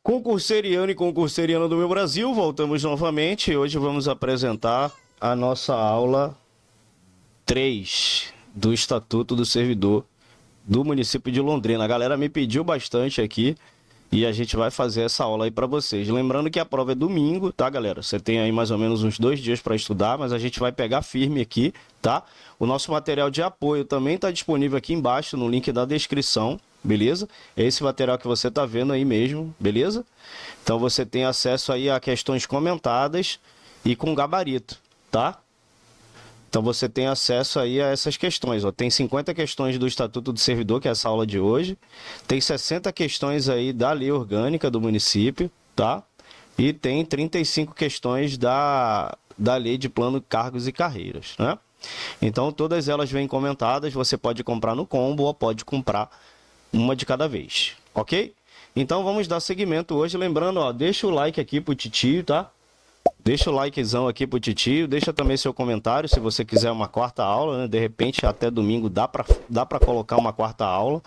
Concurseriano e concurseriana do meu Brasil, voltamos novamente. Hoje vamos apresentar a nossa aula 3 do Estatuto do Servidor do município de Londrina. A galera me pediu bastante aqui e a gente vai fazer essa aula aí para vocês. Lembrando que a prova é domingo, tá, galera? Você tem aí mais ou menos uns 2 dias para estudar, mas a gente vai pegar firme aqui, tá? O nosso material de apoio também está disponível aqui embaixo no link da descrição, beleza? É esse material que você está vendo aí mesmo, beleza? Então você tem acesso aí a questões comentadas e com gabarito, tá? Então você tem acesso aí a essas questões, ó. Tem 50 questões do Estatuto do Servidor, que é essa aula de hoje. Tem 60 questões aí da lei orgânica do município, tá? E tem 35 questões da lei de plano, cargos e carreiras, né? Então todas elas vêm comentadas, você pode comprar no combo ou pode comprar uma de cada vez, ok? Então vamos dar seguimento hoje, lembrando, ó, deixa o like aqui pro titio, tá? Deixa o likezão aqui pro titio, deixa também seu comentário se você quiser uma quarta aula, né? De repente até domingo dá pra colocar uma quarta aula.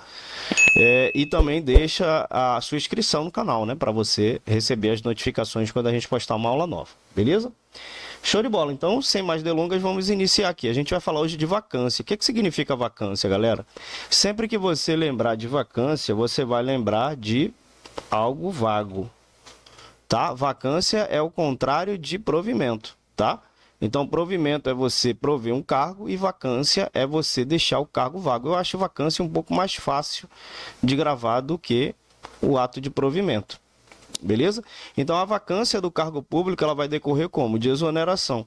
E também deixa a sua inscrição no canal, né? Para você receber as notificações quando a gente postar uma aula nova, beleza? Show de bola, então sem mais delongas vamos iniciar aqui. A gente vai falar hoje de vacância. O que significa vacância, galera? Sempre que você lembrar de vacância, você vai lembrar de algo vago. Tá? Vacância é o contrário de provimento, tá? Então, provimento é você prover um cargo e vacância é você deixar o cargo vago. Eu acho vacância um pouco mais fácil de gravar do que o ato de provimento, beleza? Então, a vacância do cargo público ela vai decorrer como? De exoneração.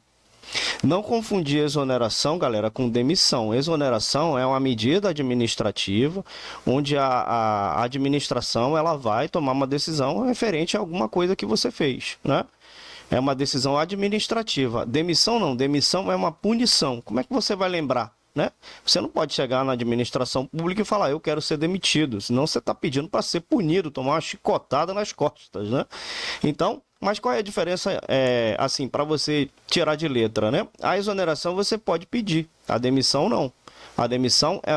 Não confundir exoneração, galera, com demissão. Exoneração é uma medida administrativa onde a administração ela vai tomar uma decisão referente a alguma coisa que você fez, né? É uma decisão administrativa. Demissão não, demissão é uma punição. Como é que você vai lembrar, né? Você não pode chegar na administração pública e falar, eu quero ser demitido, senão você está pedindo para ser punido, tomar uma chicotada nas costas, né? Então, mas qual é a diferença, assim, para você tirar de letra, né? A exoneração você pode pedir, a demissão não. A demissão é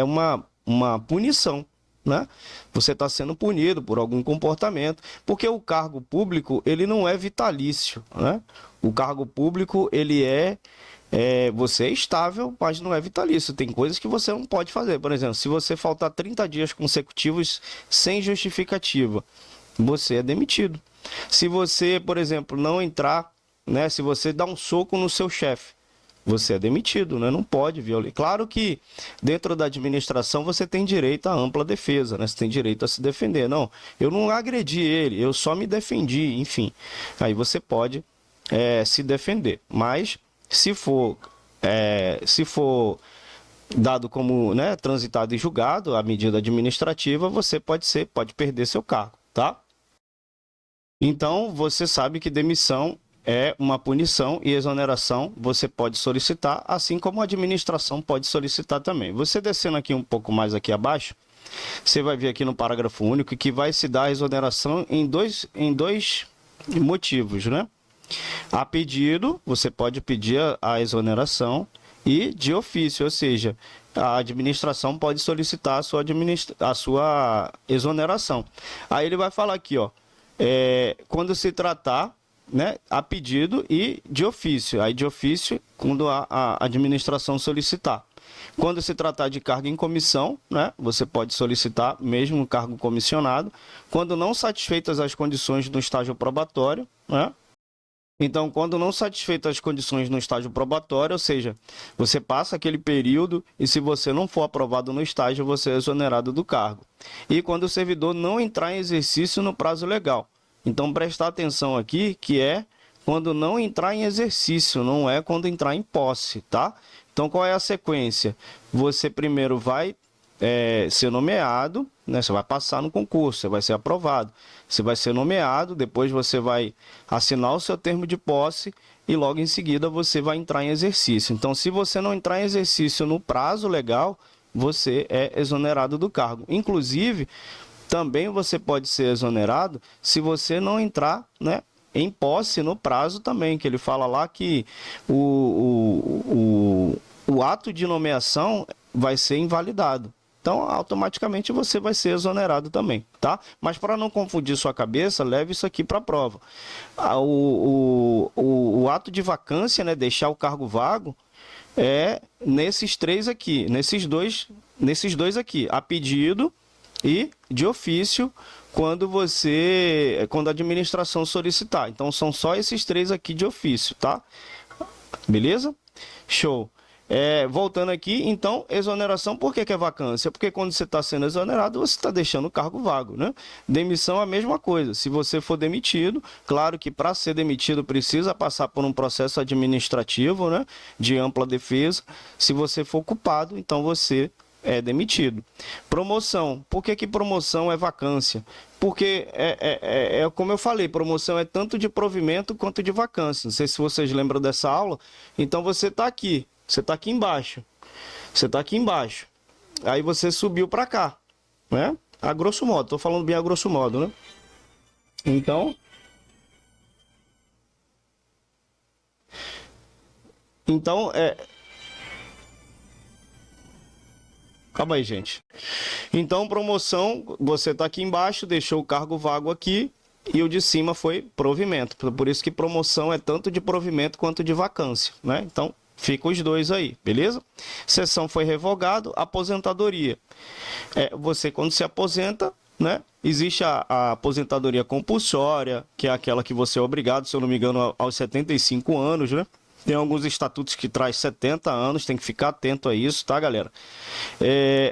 uma punição, né? Você está sendo punido por algum comportamento, porque o cargo público, ele não é vitalício, né? O cargo público, ele você é estável, mas não é vitalício. Tem coisas que você não pode fazer. Por exemplo, se você faltar 30 dias consecutivos sem justificativa, você é demitido. Se você, por exemplo, não entrar, né? Se você dá um soco no seu chefe, você é demitido, né? Não pode violar. Claro que dentro da administração você tem direito à ampla defesa, né? Você tem direito a se defender. Não, eu não agredi ele, eu só me defendi, enfim. Aí você pode se defender. Mas se for dado como, né, transitado e julgado a medida administrativa, você pode perder seu cargo, tá? Então, você sabe que demissão é uma punição e exoneração você pode solicitar, assim como a administração pode solicitar também. Você descendo aqui um pouco mais aqui abaixo, você vai ver aqui no parágrafo único que vai se dar a exoneração em dois motivos, né? A pedido, você pode pedir a exoneração e de ofício, ou seja, a administração pode solicitar a sua exoneração. Aí ele vai falar aqui, ó, quando se tratar, né, a pedido e de ofício. Aí de ofício, quando a administração solicitar. Quando se tratar de cargo em comissão, né, você pode solicitar mesmo um cargo comissionado. Quando não satisfeitas as condições do estágio probatório, né? Então, quando não satisfeitas as condições no estágio probatório, ou seja, você passa aquele período e se você não for aprovado no estágio, você é exonerado do cargo. E quando o servidor não entrar em exercício no prazo legal. Então, prestar atenção aqui que é quando não entrar em exercício, não é quando entrar em posse, tá? Então, qual é a sequência? Você primeiro vai ser nomeado, né? Você vai passar no concurso, você vai ser aprovado. Você vai ser nomeado, depois você vai assinar o seu termo de posse e logo em seguida você vai entrar em exercício. Então, se você não entrar em exercício no prazo legal, você é exonerado do cargo. Inclusive, também você pode ser exonerado se você não entrar, né, em posse no prazo também, que ele fala lá que o ato de nomeação vai ser invalidado. Então, automaticamente você vai ser exonerado também, tá? Mas para não confundir sua cabeça, leve isso aqui para a prova. O ato de vacância, né, deixar o cargo vago, é nesses três aqui, nesses dois aqui, a pedido e de ofício, quando a administração solicitar. Então, são só esses três aqui de ofício, tá? Beleza? Show. Voltando aqui, então, exoneração, por que é vacância? Porque quando você está sendo exonerado, você está deixando o cargo vago, né? Demissão é a mesma coisa. Se você for demitido, claro que para ser demitido precisa passar por um processo administrativo, né? De ampla defesa. Se você for culpado, então você é demitido. Promoção. Por que promoção é vacância? Porque, como eu falei, promoção é tanto de provimento quanto de vacância. Não sei se vocês lembram dessa aula. Então, você está aqui. Você está aqui embaixo. Você está aqui embaixo. Aí você subiu para cá, né? A grosso modo. Estou falando bem a grosso modo, né? Então, calma aí, gente. Então, promoção, você está aqui embaixo, deixou o cargo vago aqui e o de cima foi provimento. Por isso que promoção é tanto de provimento quanto de vacância, né? Então, fica os dois aí, beleza? Sessão foi revogado, aposentadoria. Você, quando se aposenta, né? Existe a aposentadoria compulsória, que é aquela que você é obrigado, se eu não me engano, aos 75 anos, né? Tem alguns estatutos que traz 70 anos, tem que ficar atento a isso, tá, galera?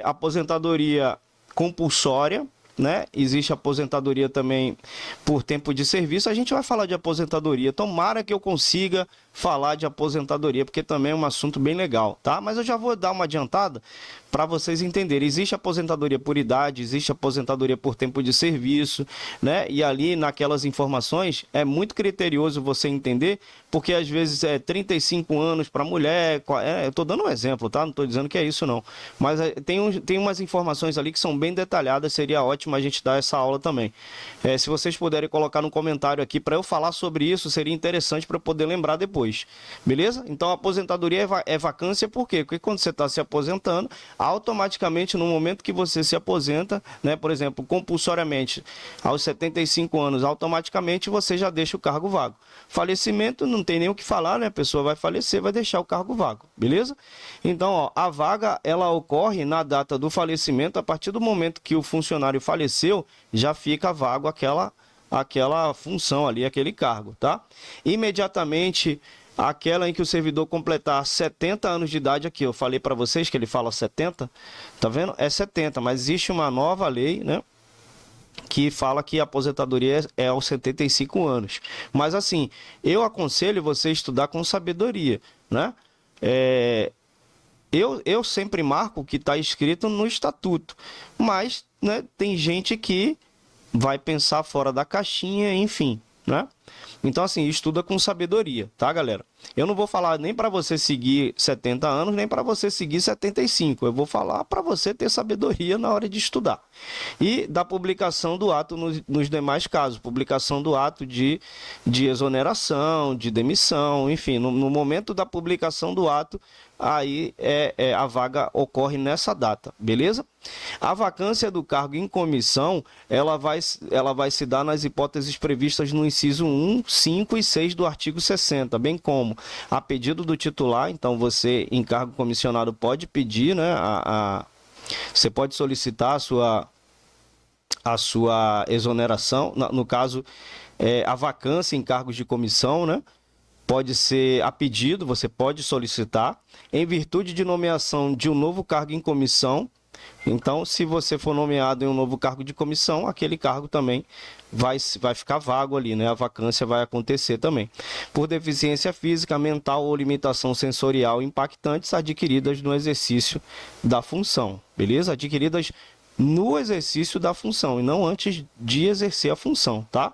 Aposentadoria compulsória, né? Existe aposentadoria também por tempo de serviço. A gente vai falar de aposentadoria. Tomara que eu consiga falar de aposentadoria, porque também é um assunto bem legal, tá? Mas eu já vou dar uma adiantada para vocês entenderem. Existe aposentadoria por idade, existe aposentadoria por tempo de serviço, né? E ali naquelas informações é muito criterioso você entender, porque às vezes 35 anos para mulher, eu estou dando um exemplo, tá? Não estou dizendo que é isso não, mas tem umas informações ali que são bem detalhadas, seria ótimo a gente dar essa aula também. Se vocês puderem colocar no comentário aqui para eu falar sobre isso, seria interessante para eu poder lembrar depois. Beleza? Então, a aposentadoria é vacância por quê? Porque quando você está se aposentando, automaticamente, no momento que você se aposenta, né, por exemplo, compulsoriamente, aos 75 anos, automaticamente você já deixa o cargo vago. Falecimento, não tem nem o que falar, né? A pessoa vai falecer, vai deixar o cargo vago, beleza? Então, a vaga, ela ocorre na data do falecimento. A partir do momento que o funcionário faleceu, já fica vago aquela função ali, aquele cargo, tá? Imediatamente, aquela em que o servidor completar 70 anos de idade aqui, eu falei para vocês que ele fala 70, tá vendo? É 70, mas existe uma nova lei, né? Que fala que a aposentadoria é aos 75 anos. Mas assim, eu aconselho você a estudar com sabedoria, né? Eu sempre marco o que está escrito no estatuto, mas, né, tem gente que vai pensar fora da caixinha, enfim, né? Então, assim, estuda com sabedoria, tá, galera? Eu não vou falar nem para você seguir 70 anos, nem para você seguir 75. Eu vou falar para você ter sabedoria na hora de estudar. E da publicação do ato nos demais casos. Publicação do ato de exoneração, de demissão, enfim. No momento da publicação do ato, aí a vaga ocorre nessa data, beleza? A vacância do cargo em comissão, ela vai se dar nas hipóteses previstas no inciso 1, 5 e 6 do artigo 60, bem como a pedido do titular. Então, você, em cargo comissionado, pode pedir, né, você pode solicitar a sua exoneração, no caso, a vacância em cargos de comissão, né? Pode ser a pedido, você pode solicitar, em virtude de nomeação de um novo cargo em comissão. Então, se você for nomeado em um novo cargo de comissão, aquele cargo também vai ficar vago ali, né? A vacância vai acontecer também. Por deficiência física, mental ou limitação sensorial impactantes adquiridas no exercício da função, beleza? Adquiridas no exercício da função e não antes de exercer a função, tá?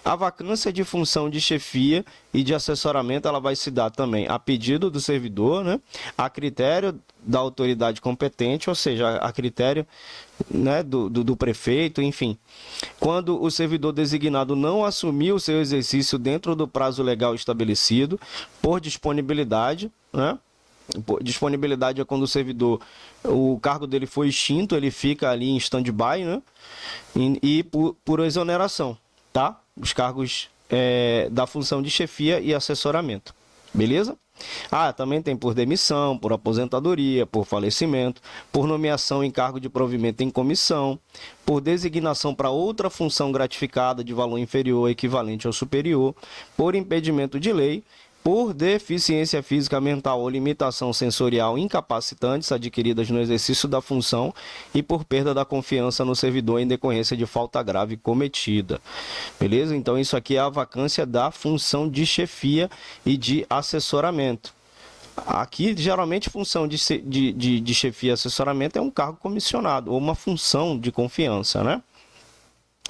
A vacância de função de chefia e de assessoramento, ela vai se dar também a pedido do servidor, né? A critério da autoridade competente, ou seja, a critério, né, do prefeito, enfim. Quando o servidor designado não assumir o seu exercício dentro do prazo legal estabelecido, por disponibilidade, né? Disponibilidade é quando o servidor, o cargo dele foi extinto, ele fica ali em stand-by, né? E por exoneração, tá? Os cargos da função de chefia e assessoramento. Beleza? Também tem por demissão, por aposentadoria, por falecimento, por nomeação em cargo de provimento em comissão, por designação para outra função gratificada de valor inferior ou equivalente ao superior, por impedimento de lei, por deficiência física, mental ou limitação sensorial incapacitantes adquiridas no exercício da função e por perda da confiança no servidor em decorrência de falta grave cometida. Beleza? Então, isso aqui é a vacância da função de chefia e de assessoramento. Aqui, geralmente, função de chefia e assessoramento é um cargo comissionado ou uma função de confiança, né?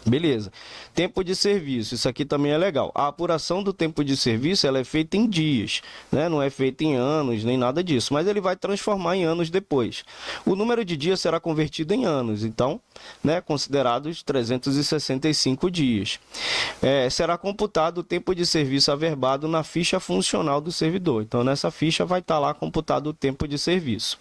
Beleza. Tempo de serviço, isso aqui também é legal. A apuração do tempo de serviço ela é feita em dias, né? Não é feita em anos, nem nada disso, mas ele vai transformar em anos depois. O número de dias será convertido em anos, então, né, considerados 365 dias. Será computado o tempo de serviço averbado na ficha funcional do servidor. Então, nessa ficha vai estar lá computado o tempo de serviço.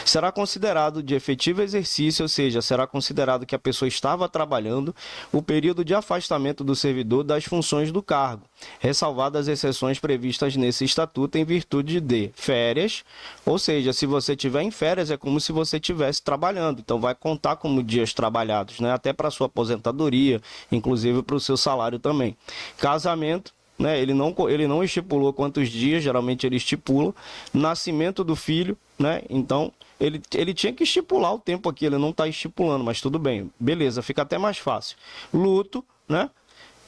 Será considerado de efetivo exercício, ou seja, será considerado que a pessoa estava trabalhando o período de afastamento do servidor das funções do cargo, ressalvadas as exceções previstas nesse estatuto em virtude de férias, ou seja, se você estiver em férias é como se você estivesse trabalhando, então vai contar como dias trabalhados, né? Até para sua aposentadoria, inclusive para o seu salário também. Casamento, né? Ele não estipulou quantos dias, geralmente ele estipula. Nascimento do filho, né? Então, ele tinha que estipular o tempo aqui, ele não está estipulando, mas tudo bem. Beleza, fica até mais fácil. Luto, né?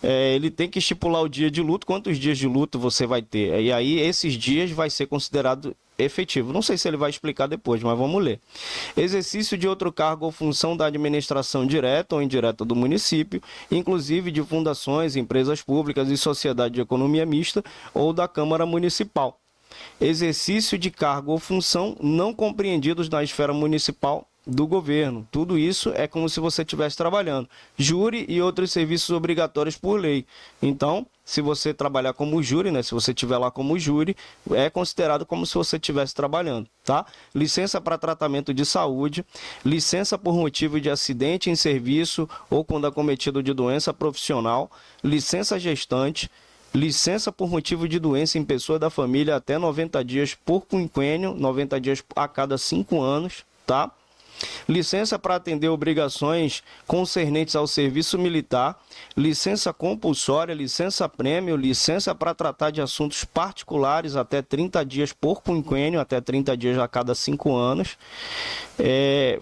Ele tem que estipular o dia de luto, quantos dias de luto você vai ter. E aí, esses dias vai ser considerado efetivo. Não sei se ele vai explicar depois, mas vamos ler. Exercício de outro cargo ou função da administração direta ou indireta do município, inclusive de fundações, empresas públicas e sociedade de economia mista ou da Câmara Municipal. Exercício de cargo ou função não compreendidos na esfera municipal do governo. Tudo isso é como se você estivesse trabalhando. Júri e outros serviços obrigatórios por lei. Então, se você trabalhar como júri, né, se você estiver lá como júri, é considerado como se você estivesse trabalhando, tá? Licença para tratamento de saúde, licença por motivo de acidente em serviço ou quando acometido de doença profissional, licença gestante, licença por motivo de doença em pessoa da família até 90 dias por quinquênio, 90 dias a cada 5 anos, tá? Licença para atender obrigações concernentes ao serviço militar, licença compulsória, licença prêmio, licença para tratar de assuntos particulares até 30 dias por quinquênio, até 30 dias a cada 5 anos,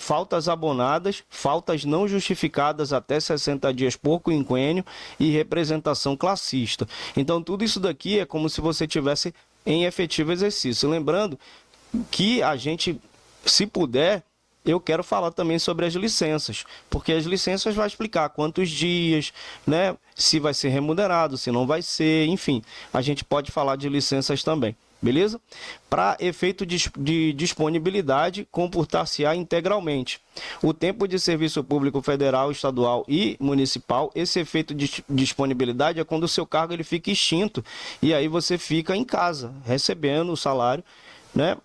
faltas abonadas, faltas não justificadas até 60 dias por quinquênio e representação classista. Então, tudo isso daqui é como se você tivesse em efetivo exercício. Lembrando que a gente, se puder, eu quero falar também sobre as licenças, porque as licenças vai explicar quantos dias, né, se vai ser remunerado, se não vai ser, enfim, a gente pode falar de licenças também, beleza? Para efeito de disponibilidade, computar-se-á integralmente o tempo de serviço público federal, estadual e municipal. Esse efeito de disponibilidade é quando o seu cargo ele fica extinto e aí você fica em casa, recebendo o salário, né?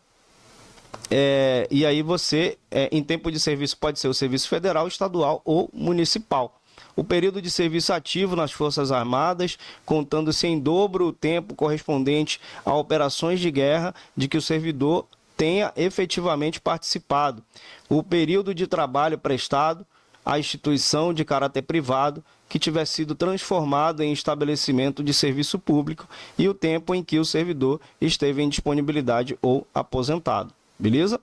E aí você, em tempo de serviço, pode ser o serviço federal, estadual ou municipal. O período de serviço ativo nas Forças Armadas, contando-se em dobro o tempo correspondente a operações de guerra de que o servidor tenha efetivamente participado. O período de trabalho prestado à instituição de caráter privado que tiver sido transformado em estabelecimento de serviço público e o tempo em que o servidor esteve em disponibilidade ou aposentado. Beleza?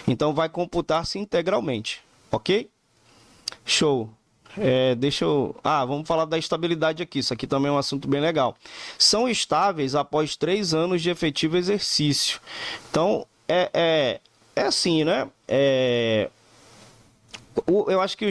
Então vai computar-se integralmente, ok? Show. Vamos falar da estabilidade aqui, isso aqui também é um assunto bem legal. São estáveis após 3 anos de efetivo exercício. Então, assim, né? Eu acho que o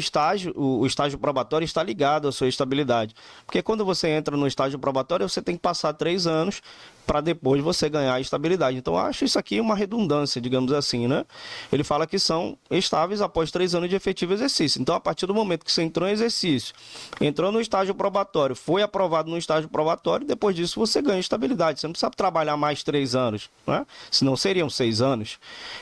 estágio probatório está ligado à sua estabilidade. Porque quando você entra no estágio probatório, você tem que passar 3 anos para depois você ganhar a estabilidade. Então, eu acho isso aqui uma redundância, digamos assim, né? Ele fala que são estáveis após 3 anos de efetivo exercício. Então, a partir do momento que você entrou em exercício, entrou no estágio probatório, foi aprovado no estágio probatório, depois disso você ganha estabilidade. Você não precisa trabalhar mais 3 anos, né? Senão seriam 6 anos.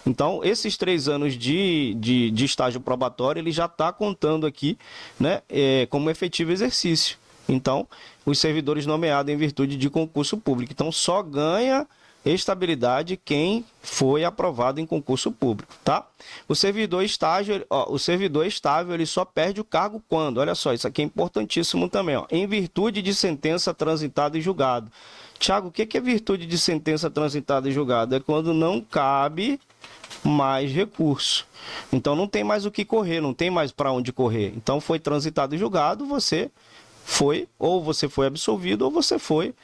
Então, esses 3 anos de estágio probatório, ele já está contando aqui, né, como efetivo exercício. Então, os servidores nomeados em virtude de concurso público. Então, só ganha estabilidade quem foi aprovado em concurso público, tá? O servidor estável, ele só perde o cargo quando? Olha só, isso aqui é importantíssimo também, ó. Em virtude de sentença transitada e julgado. Tiago, o que é virtude de sentença transitada e julgado? É quando não cabe mais recurso. Então, não tem mais o que correr, não tem mais para onde correr. Então, foi transitado e julgado, ou você foi absolvido ou você foi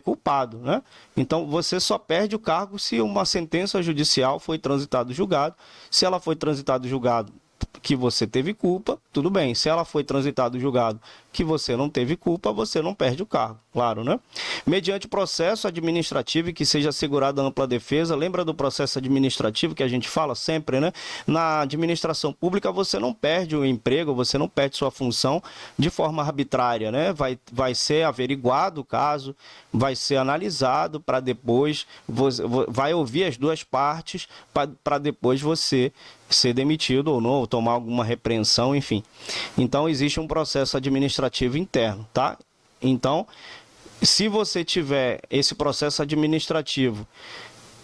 culpado, né? Então, você só perde o cargo se uma sentença judicial foi transitada e julgado. Se ela foi transitada e julgado que você teve culpa, tudo bem. Se ela foi transitada e julgado que você não teve culpa, você não perde o cargo, claro, né? Mediante processo administrativo e que seja assegurada ampla defesa, lembra do processo administrativo que a gente fala sempre, né? Na administração pública você não perde o emprego, você não perde sua função de forma arbitrária, né? Vai ser averiguado o caso, vai ser analisado para depois, vai ouvir as duas partes para depois você ser demitido ou não, ou tomar alguma repreensão, enfim. Então, existe um processo administrativo interno, tá? Então, se você tiver esse processo administrativo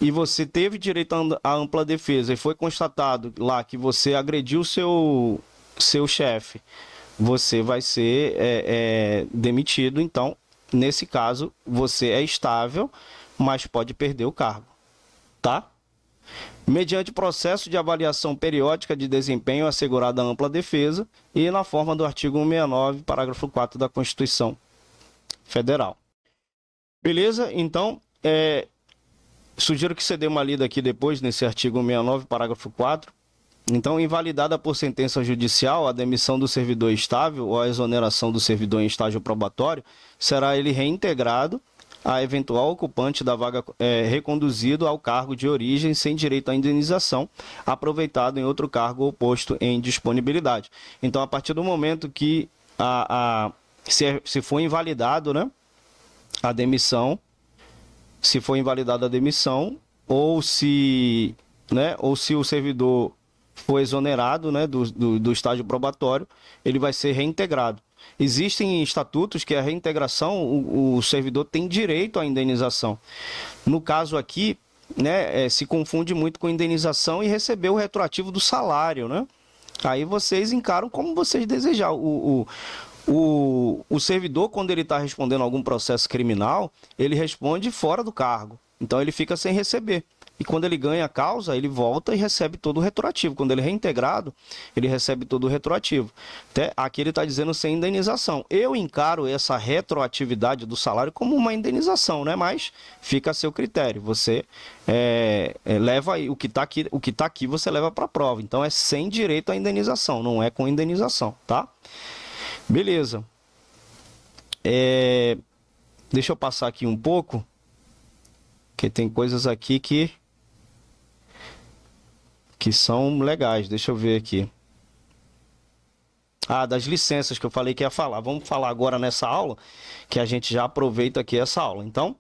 e você teve direito à ampla defesa e foi constatado lá que você agrediu seu chefe, você vai ser demitido. Então, nesse caso, você é estável, mas pode perder o cargo, tá? Mediante processo de avaliação periódica de desempenho assegurada ampla defesa e na forma do artigo 169, parágrafo 4 da Constituição Federal. Beleza? Então, sugiro que você dê uma lida aqui depois nesse artigo 169, parágrafo 4. Então, invalidada por sentença judicial, a demissão do servidor estável ou a exoneração do servidor em estágio probatório, será ele reintegrado a eventual ocupante da vaga reconduzido ao cargo de origem sem direito à indenização, aproveitado em outro cargo ou posto em disponibilidade. Então, a partir do momento que se for invalidado, né, a demissão, se for invalidada a demissão, ou se o servidor for exonerado, né, do estágio probatório, ele vai ser reintegrado. Existem estatutos que a reintegração, o servidor tem direito à indenização. No caso aqui, né, se confunde muito com indenização e receber o retroativo do salário, né? Aí vocês encaram como vocês desejar. O servidor, quando ele está respondendo algum processo criminal, ele responde fora do cargo. Então ele fica sem receber. E quando ele ganha a causa, ele volta e recebe todo o retroativo. Quando ele é reintegrado, ele recebe todo o retroativo. Até aqui ele está dizendo sem indenização. Eu encaro essa retroatividade do salário como uma indenização, né? Mas fica a seu critério. Você leva o que está aqui, você leva para a prova. Então é sem direito à indenização, não é com indenização, tá? Beleza. Deixa eu passar aqui um pouco, porque tem coisas aqui que são legais. Deixa eu ver aqui. Das licenças que eu falei que ia falar. Vamos falar agora nessa aula, que a gente já aproveita aqui essa aula. Então,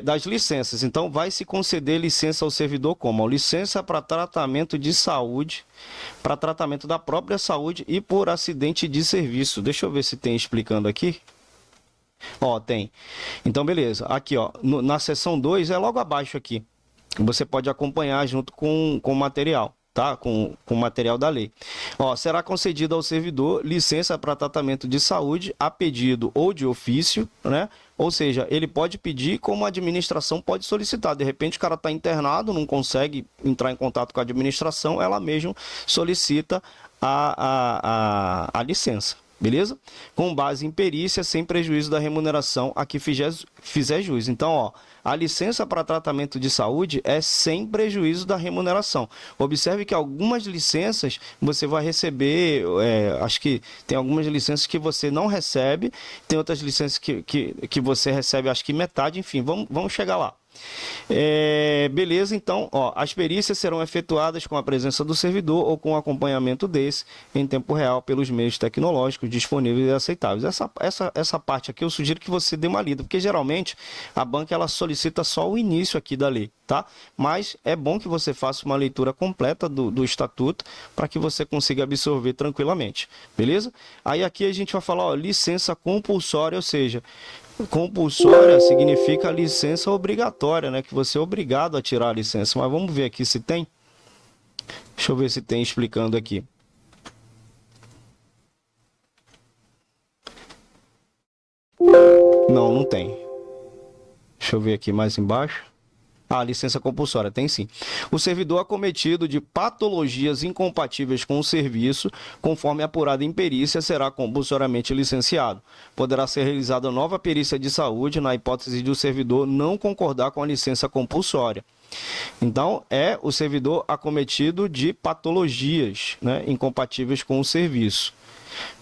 das licenças. Então, vai se conceder licença ao servidor como? Licença para tratamento de saúde, para tratamento da própria saúde e por acidente de serviço. Deixa eu ver se tem explicando aqui. Tem. Então, beleza. Aqui, na seção 2, é logo abaixo aqui. Você pode acompanhar junto com o material, tá? Com o material da lei. Será concedida ao servidor licença para tratamento de saúde a pedido ou de ofício, né? Ou seja, ele pode pedir, como a administração pode solicitar. De repente o cara está internado, não consegue entrar em contato com a administração, ela mesma solicita a licença, beleza? Com base em perícia, sem prejuízo da remuneração a que fizer jus. Então, ó, a licença para tratamento de saúde é sem prejuízo da remuneração. Observe que algumas licenças você vai receber, acho que tem algumas licenças que você não recebe, tem outras licenças que você recebe, acho que metade, enfim, vamos chegar lá. Beleza, então, ó, as perícias serão efetuadas com a presença do servidor ou com o acompanhamento desse em tempo real pelos meios tecnológicos disponíveis e aceitáveis. Essa parte aqui eu sugiro que você dê uma lida, porque geralmente a banca ela solicita só o início aqui da lei, tá? Mas é bom que você faça uma leitura completa do estatuto para que você consiga absorver tranquilamente, beleza? Aí aqui a gente vai falar, ó, licença compulsória, ou seja, compulsória significa licença obrigatória, né? Que você é obrigado a tirar a licença. Mas vamos ver aqui se tem. Deixa eu ver se tem explicando aqui. Não, não tem. Deixa eu ver aqui mais embaixo. Ah, licença compulsória, tem sim. O servidor acometido de patologias incompatíveis com o serviço, conforme apurado em perícia, será compulsoriamente licenciado. Poderá ser realizada nova perícia de saúde na hipótese de o servidor não concordar com a licença compulsória. Então, é o servidor acometido de patologias, né, incompatíveis com o serviço.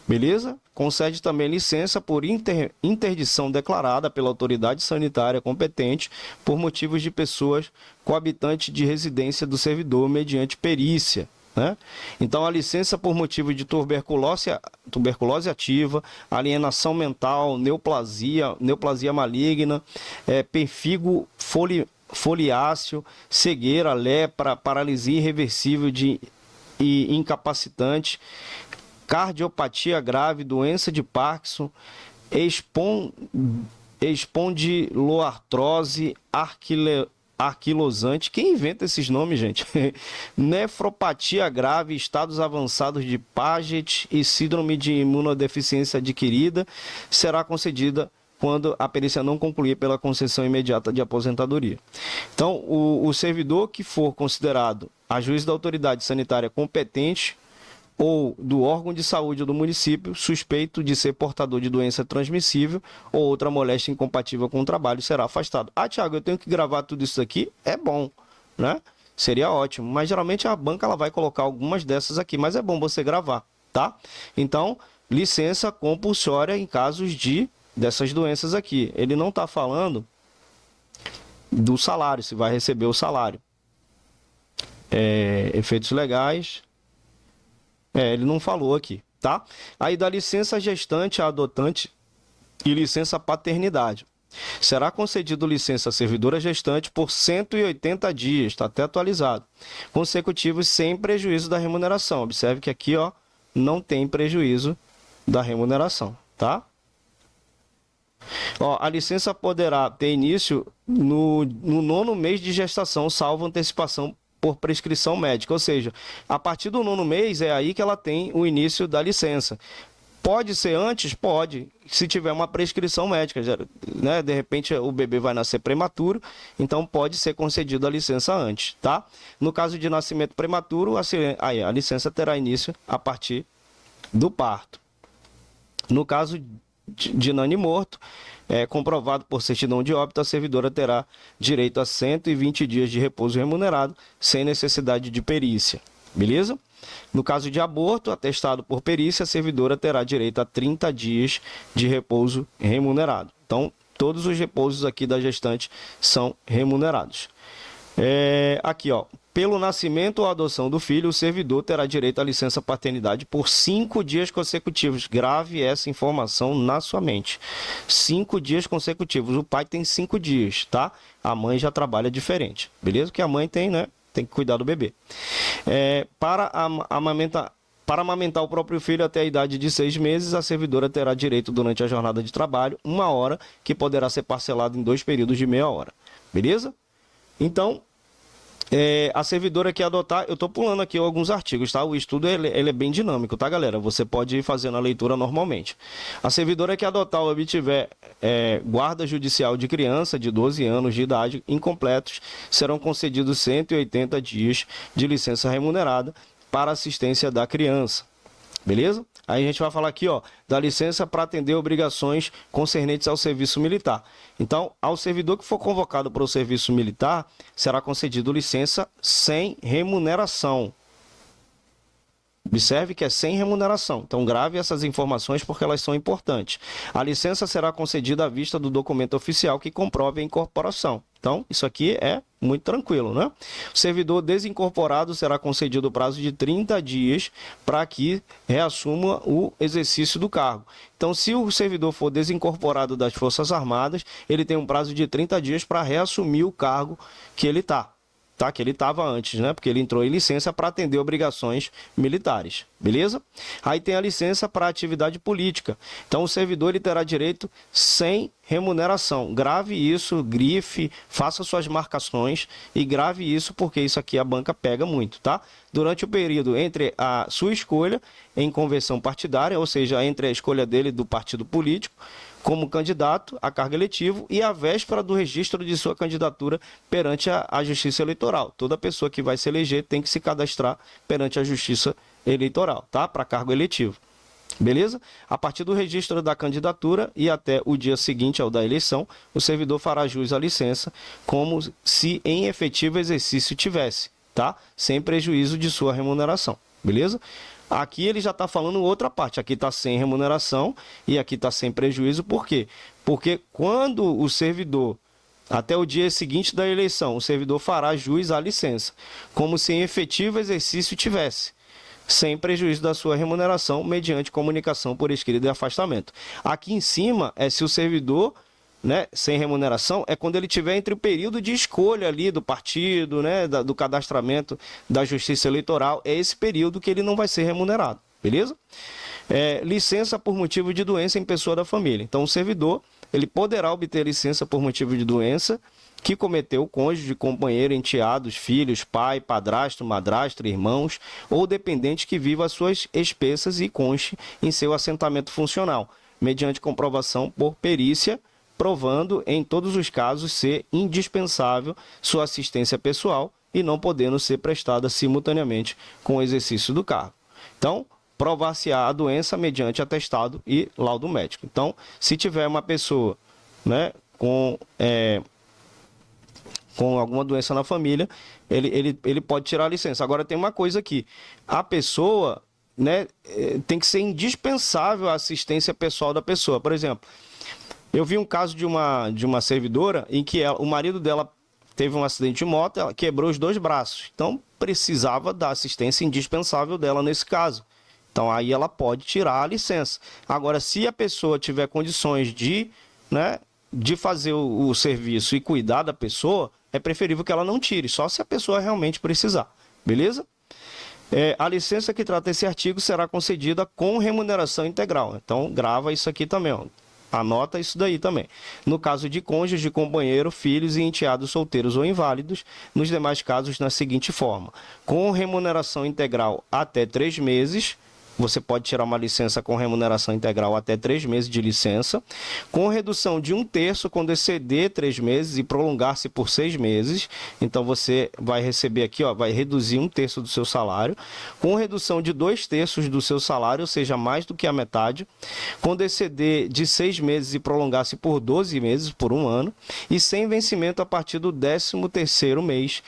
Beleza? Concede também licença por interdição declarada pela autoridade sanitária competente por motivos de pessoas coabitantes de residência do servidor mediante perícia, né? Então, a licença por motivo de tuberculose ativa, alienação mental, neoplasia maligna, pênfigo foliáceo, cegueira, lepra, paralisia irreversível e incapacitante, cardiopatia grave, doença de Parkinson, espondiloartrose arquilosante. Quem inventa esses nomes, gente? Nefropatia grave, estados avançados de Paget e síndrome de imunodeficiência adquirida será concedida quando a perícia não concluir pela concessão imediata de aposentadoria. Então, o servidor que for considerado a juiz da autoridade sanitária competente ou do órgão de saúde do município, suspeito de ser portador de doença transmissível ou outra moléstia incompatível com o trabalho, será afastado. Ah, Thiago, eu tenho que gravar tudo isso aqui? É bom, né? Seria ótimo, mas geralmente a banca ela vai colocar algumas dessas aqui, mas é bom você gravar, tá? Então, licença compulsória em casos dessas doenças aqui. Ele não está falando do salário, se vai receber o salário. Efeitos legais... ele não falou aqui, tá? Aí da licença gestante a adotante e licença paternidade. Será concedido licença à servidora gestante por 180 dias, está até atualizado, consecutivos sem prejuízo da remuneração. Observe que aqui, ó, não tem prejuízo da remuneração, tá? Ó, a licença poderá ter início no 9º mês de gestação, salvo antecipação por prescrição médica, ou seja, a partir do 9º mês é aí que ela tem o início da licença. Pode ser antes? Pode, se tiver uma prescrição médica, né? De repente o bebê vai nascer prematuro, então pode ser concedida a licença antes, tá? No caso de nascimento prematuro, a licença terá início a partir do parto. No caso de nani morto, comprovado por certidão de óbito, a servidora terá direito a 120 dias de repouso remunerado, sem necessidade de perícia, beleza? No caso de aborto, atestado por perícia, a servidora terá direito a 30 dias de repouso remunerado. Então, todos os repousos aqui da gestante são remunerados. Aqui, ó, pelo nascimento ou adoção do filho, o servidor terá direito à licença paternidade por 5 dias consecutivos. Grave essa informação na sua mente. 5 dias consecutivos. O pai tem 5 dias, tá? A mãe já trabalha diferente, beleza? Porque a mãe tem, né? Tem que cuidar do bebê. Para amamentar o próprio filho até a idade de 6 meses, a servidora terá direito durante a jornada de trabalho, 1 hora, que poderá ser parcelado em 2 períodos de meia hora. Beleza? Então, a servidora que adotar, eu estou pulando aqui alguns artigos, tá? O estudo ele é bem dinâmico, tá, galera? Você pode ir fazendo a leitura normalmente. A servidora que adotar ou obtiver guarda judicial de criança de 12 anos de idade incompletos, serão concedidos 180 dias de licença remunerada para assistência da criança. Beleza? Aí a gente vai falar aqui, ó, da licença para atender obrigações concernentes ao serviço militar. Então, ao servidor que for convocado para o serviço militar, será concedido licença sem remuneração. Observe que é sem remuneração. Então, grave essas informações porque elas são importantes. A licença será concedida à vista do documento oficial que comprove a incorporação. Então, isso aqui é muito tranquilo, né? O servidor desincorporado será concedido o prazo de 30 dias para que reassuma o exercício do cargo. Então, se o servidor for desincorporado das Forças Armadas, ele tem um prazo de 30 dias para reassumir o cargo que ele está. Tá? Que ele estava antes, né? Porque ele entrou em licença para atender obrigações militares, beleza? Aí tem a licença para atividade política. Então, o servidor ele terá direito sem remuneração. Grave isso, grife, faça suas marcações e grave isso porque isso aqui a banca pega muito, tá? Durante o período entre a sua escolha em convenção partidária, ou seja, entre a escolha dele do partido político, como candidato a cargo eletivo e a véspera do registro de sua candidatura perante a Justiça Eleitoral. Toda pessoa que vai se eleger tem que se cadastrar perante a Justiça Eleitoral, tá? Para cargo eletivo. Beleza? A partir do registro da candidatura e até o dia seguinte ao da eleição, o servidor fará jus à licença como se em efetivo exercício tivesse, tá? Sem prejuízo de sua remuneração. Beleza? Aqui ele já está falando outra parte. Aqui está sem remuneração e aqui está sem prejuízo. Por quê? Porque quando o servidor, até o dia seguinte da eleição, o servidor fará jus à licença, como se em efetivo exercício tivesse, sem prejuízo da sua remuneração, mediante comunicação por escrito de afastamento. Aqui em cima é se o servidor, né, sem remuneração, é quando ele tiver entre o período de escolha ali do partido, né, do cadastramento da Justiça Eleitoral, é esse período que ele não vai ser remunerado, beleza? Licença por motivo de doença em pessoa da família. Então, o servidor, ele poderá obter licença por motivo de doença que cometeu o cônjuge, companheiro, enteados, filhos, pai, padrasto, madrasta, irmãos ou dependente que viva as suas expensas e conste em seu assentamento funcional, mediante comprovação por perícia, provando em todos os casos ser indispensável sua assistência pessoal e não podendo ser prestada simultaneamente com o exercício do cargo. Então, provar-se-á a doença mediante atestado e laudo médico. Então, se tiver uma pessoa, né, com alguma doença na família, ele pode tirar a licença. Agora, tem uma coisa aqui. A pessoa, né, tem que ser indispensável a assistência pessoal da pessoa. Por exemplo, eu vi um caso de uma servidora em que o marido dela teve um acidente de moto, ela quebrou os 2 braços. Então, precisava da assistência indispensável dela nesse caso. Então, aí ela pode tirar a licença. Agora, se a pessoa tiver condições de fazer o serviço e cuidar da pessoa, é preferível que ela não tire, só se a pessoa realmente precisar. Beleza? A licença que trata esse artigo será concedida com remuneração integral. Então, grava isso aqui também, ó. Anota isso daí também. No caso de cônjuge, companheiro, filhos e enteados solteiros ou inválidos, nos demais casos na seguinte forma: com remuneração integral até 3 meses, você pode tirar uma licença com remuneração integral até 3 meses de licença, com redução de 1/3 quando exceder 3 meses e prolongar-se por 6 meses. Então, você vai receber aqui, ó, vai reduzir 1/3 do seu salário, com redução de 2/3 do seu salário, ou seja, mais do que a metade, quando exceder de 6 meses e prolongar-se por 12 meses, por 1 ano, e sem vencimento a partir do 13º mês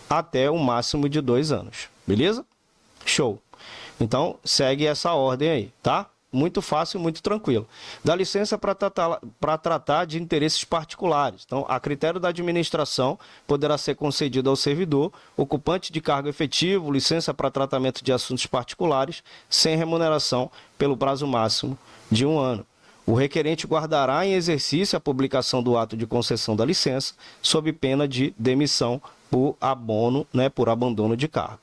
até o máximo de 2 anos. Beleza? Show! Então, segue essa ordem aí, tá? Muito fácil, muito tranquilo. Dá licença para tratar de interesses particulares. Então, a critério da administração, poderá ser concedido ao servidor, ocupante de cargo efetivo, licença para tratamento de assuntos particulares, sem remuneração, pelo prazo máximo de 1 ano. O requerente guardará em exercício a publicação do ato de concessão da licença, sob pena de demissão por abono, por abandono de cargo.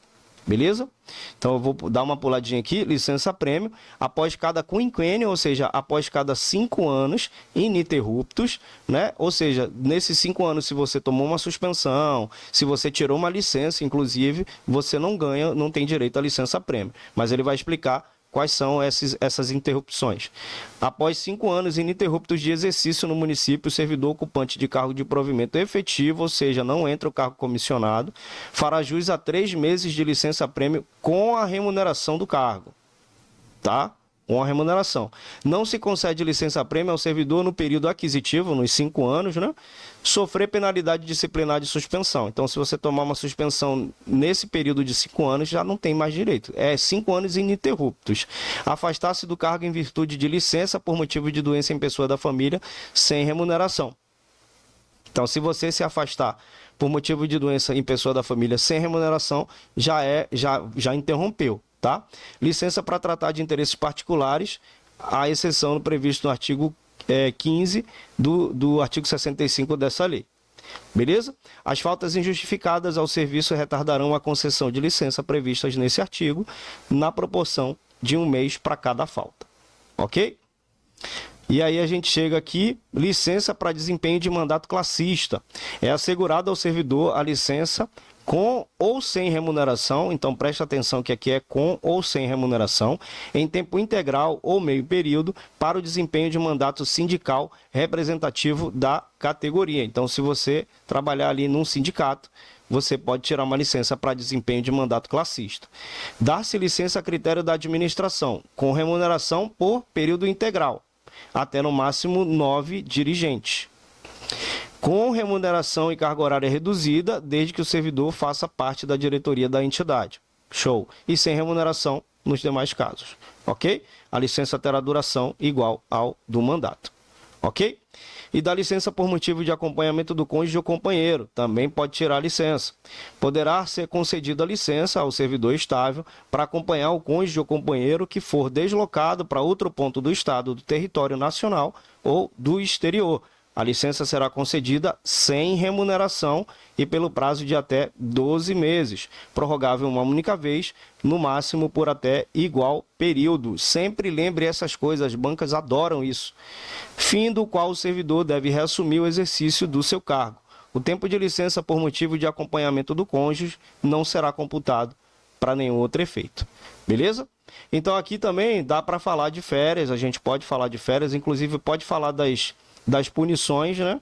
Beleza? Então, eu vou dar uma puladinha aqui, licença-prêmio, após cada quinquênio, ou seja, após cada 5 anos ininterruptos, né? Ou seja, nesses 5 anos, se você tomou uma suspensão, se você tirou uma licença, inclusive, você não ganha, não tem direito à licença-prêmio. Mas ele vai explicar quais são essas interrupções. Após 5 anos ininterruptos de exercício no município, o servidor ocupante de cargo de provimento efetivo, ou seja, não entra o cargo comissionado, fará jus a 3 meses de licença-prêmio com a remuneração do cargo. Tá? com a remuneração. Não se concede licença-prêmio ao servidor no período aquisitivo, nos 5 anos, né? Sofrer penalidade disciplinar de suspensão. Então, se você tomar uma suspensão nesse período de 5 anos, já não tem mais direito. É 5 anos ininterruptos. Afastar-se do cargo em virtude de licença por motivo de doença em pessoa da família sem remuneração. Então, se você se afastar por motivo de doença em pessoa da família sem remuneração, já interrompeu, tá? Licença para tratar de interesses particulares, à exceção do previsto no artigo 15 do artigo 65 dessa lei. Beleza? As faltas injustificadas ao serviço retardarão a concessão de licença previstas nesse artigo, na proporção de 1 mês para cada falta. Ok? E aí a gente chega aqui, licença para desempenho de mandato classista. É assegurada ao servidor a licença com ou sem remuneração, então preste atenção que aqui é com ou sem remuneração, em tempo integral ou meio período, para o desempenho de mandato sindical representativo da categoria. Então, se você trabalhar ali num sindicato, você pode tirar uma licença para desempenho de mandato classista. Dar-se licença a critério da administração, com remuneração por período integral, até no máximo 9 dirigentes. Com remuneração e carga horária reduzida, desde que o servidor faça parte da diretoria da entidade. Show. E sem remuneração nos demais casos. Ok? A licença terá duração igual ao do mandato. Ok? E dá licença por motivo de acompanhamento do cônjuge ou companheiro. Também pode tirar a licença. Poderá ser concedida a licença ao servidor estável para acompanhar o cônjuge ou companheiro que for deslocado para outro ponto do estado, do território nacional ou do exterior. A licença será concedida sem remuneração e pelo prazo de até 12 meses, prorrogável uma única vez, no máximo por até igual período. Sempre lembre essas coisas, as bancas adoram isso. Fim do qual o servidor deve reassumir o exercício do seu cargo. O tempo de licença por motivo de acompanhamento do cônjuge não será computado para nenhum outro efeito. Beleza? Então aqui também dá para falar de férias, a gente pode falar de férias, inclusive pode falar das punições, né?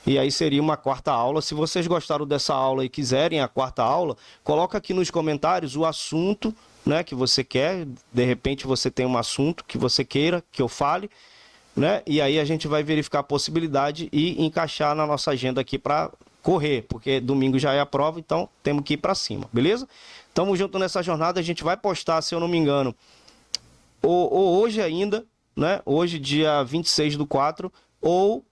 E aí seria uma quarta aula. Se vocês gostaram dessa aula e quiserem a quarta aula, coloca aqui nos comentários o assunto, né, que você quer. De repente você tem um assunto que você queira que eu fale, né? E aí a gente vai verificar a possibilidade e encaixar na nossa agenda aqui para correr, porque domingo já é a prova, então temos que ir para cima, beleza? Tamo junto nessa jornada, a gente vai postar, se eu não me engano, ou hoje ainda, né? Hoje, dia 26/4, ou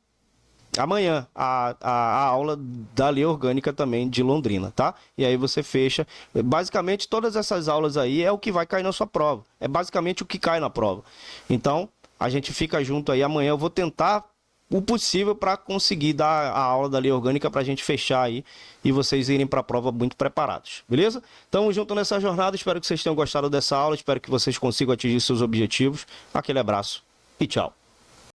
amanhã, a aula da Lei Orgânica também de Londrina, tá? E aí você fecha. Basicamente, todas essas aulas aí é o que vai cair na sua prova. É basicamente o que cai na prova. Então, a gente fica junto aí. Amanhã eu vou tentar o possível para conseguir dar a aula da Lei Orgânica para a gente fechar aí e vocês irem para a prova muito preparados, beleza? Tamo junto nessa jornada. Espero que vocês tenham gostado dessa aula. Espero que vocês consigam atingir seus objetivos. Aquele abraço e tchau.